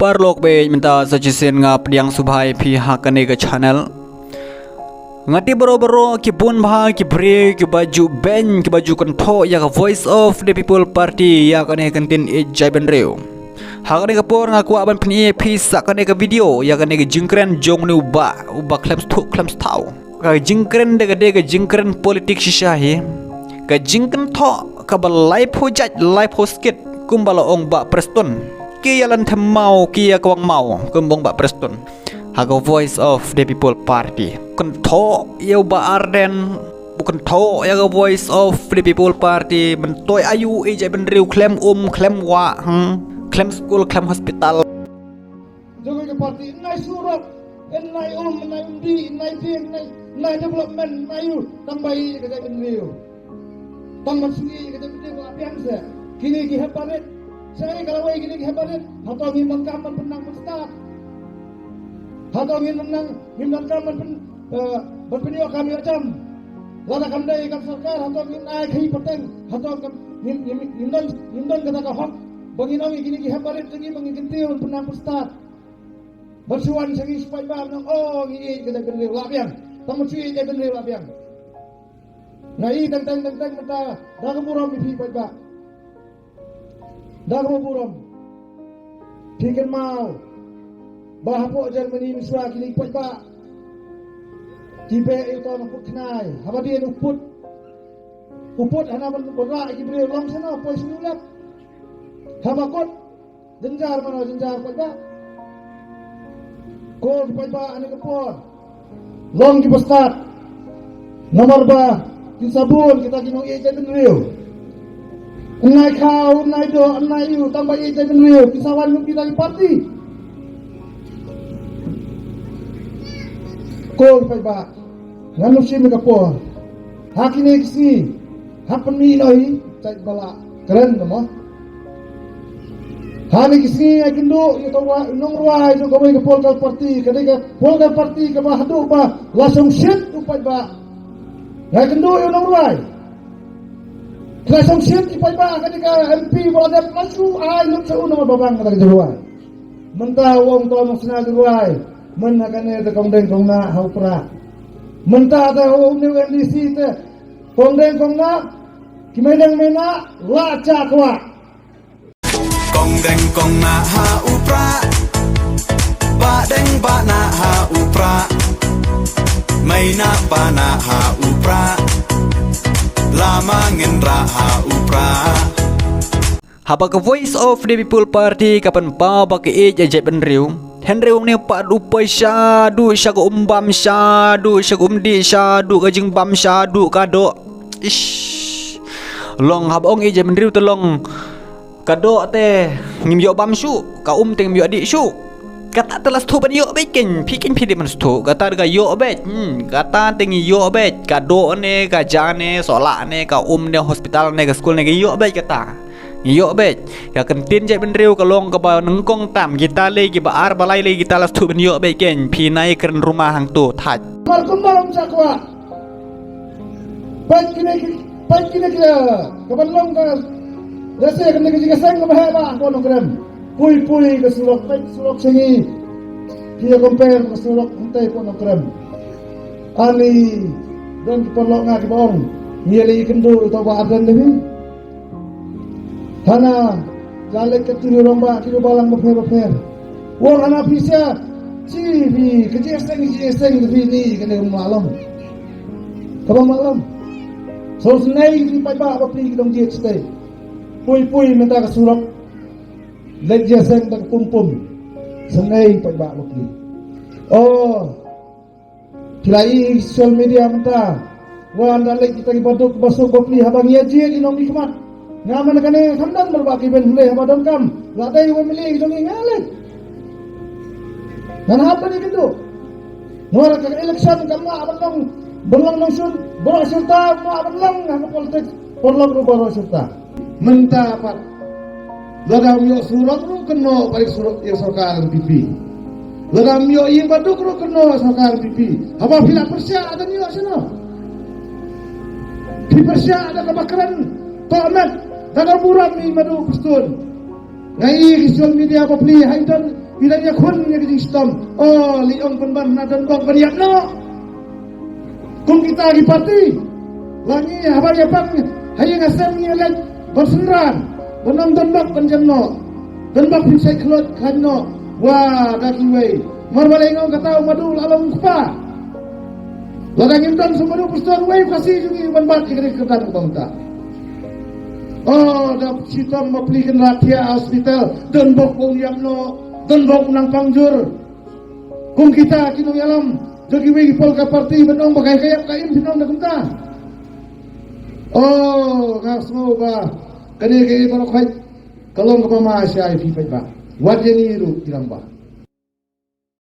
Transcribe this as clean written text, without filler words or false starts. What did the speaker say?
Parlok be minta suggestion ngap diang subhai pihak kanega channel. Ngati boro-boro ki pun bah ki bre ki baju ben ki baju konto ya ka Voice of the People Party ya kane kantin ejai benreu. Hakane ka por ngaku aban pni pisa kane ka video ya kane ka jingkren jong ni uba claims to claims tau. Ka jingkren de ka jingkren politik shishahi. Ka jingkren to ka ba live ho jaj live ho skit kumbala ong ba Preston. Ki yalan mau ki ya kwang mau kumbong ba Preston. Hago Voice of the People Party. Konto ya ba Arden bukan to ya ka Voice of the People Party mentoy ayu ejai benreu claim claim wa claim school, claim hospital. Jokowi ke parti, nai surat, nai nai undi, nai ting, nai development, nai tambahi ke jadi beliau. Tambah sini ke jadi beliau apa yang saya? Kini kehebatet, saya kalau wei kini kehebatet, atau ingin mengkaman penang besar, atau ingin mengkaman berpenio kami macam, lada kandai kan sarkar, atau ingin naik hi peteng, atau ingin kata kahok. Banginong gini gihabarit lagi mengingintiun penang pusat bersuan segi supaya bang oh ini kita beri lapian tamu cuy kita beri lapian ngai tentang mata dah kemuram di pajak dah kemuram tiken mau bahapok Germany misra kini pajak tipe itu nuput kenai apa dia uput hana berak diberi long sana pois nulap Habakot jenjar mana jenjar pajak ko di pajak ane kepor long di postat nomor ba di sabun kita kinong iya jay benriu enai kau enai do enai yu tambah iya jay benriu kisawan yung kita di parti ko di pajak nganup siya may kapor hakini kisi hapan minoi cay bala keren mo Hani kisni ay kendo ito wa nong ruai so gawin ka polgal party kadai ka polgal party ka ba hadu ba lasong shit upay ba ay kendo yo nong ruai lasong shit upay ba kadai ka MP wala da masu ay lut sa uno mababang ka ruai mentawong to mong sina ruai men hakane ta kongdeng kongna haupra menta ta ho ni NDC te kongdeng kongna kimendeng mena laca kwa Kong deng kong na ha upra Ba deng ba na ha upra May na pa na ha upra Lamangin ra ha upra Haba ka Voice of the People Party kapan pa ba ke ejai benreu Henry ni pa dupai syadu syago umbam syadu syago umdi syadu kajing bam syadu kado ish long haba ong ejai benreu tolong kado te ngimyo bam syu ka te ngimyo adik syu kata telas tu ban yo bikin pikin pidi man stu kata ga yo bet kata te ngi yo bet kado ne ka jane sola ne ka ne hospital ne ka school ne ga yo bet kata yo bet ya kentin jai benreu ka long ka ba nengkong tam kita le gi ba ar balai le kita las tu ban yo bet ken pi nai keren rumah hang tu thaj mal kumbang sakwa pan kine kapan long ka Dasi kena kerja keseng ke bahaya ko nong keren. Pui ke sulok sengi. Dia compare ke sulok untai ko nong keren. Ani dan perlok ngak bong. Ia lagi kendo itu ba adan lebi. Hana jalek ke tiri romba kilo balang beper. Wong hana bisa cibi kerja keseng lebi ni kena malam. Kapan malam? So senai di pajak apa pergi dong dia stay. Pui minta ke surat leja seng tak pum senai pajak lagi oh kilai social media minta wah anda lagi kita ibaduk basuk bapli habang ia jia di nong nikmat ngaman kane hamdan berbaki ben huleh habadon kam ladai wan milih dong ngalek dan apa ni gitu nuara ke election kamu abang belong nong sun borak serta mau abang ngam politik perlu borak serta Menta apa? Ladam yo surat ru keno balik surat yang sarkar pipi. Ladam yo ing baduk ru keno sarkar pipi. Apa pila persya ada ni sana? Di persya ada kebakaran tomat dalam buram ni madu pustun. Ngai social media apa beli haidan Bilangnya kun nya ke sistem. Oh, liong penban na dan bang beriak no. Kung kita di parti. Langi habar ya bang. Hayang asam ni lek bersenran. Benonton bak penjam no. Dan bak pinsai kelot kan no. Wah, daki wei. Marbalengong kata madu alam kupa. Ladang imdan semua pusat wei kasih juga banbat kiri ketan bangta. Oh, dah sitam mapelikan ratia hospital dan bok yang no dan bok nang pangjur. Kung kita kini alam jadi wei polka parti benong bagai kayak kain benong dah kunta. Oh, ngas mau ba. Kani kalau kai kalau ngapa masih ai fi ba. Wajeni ru ilang ba.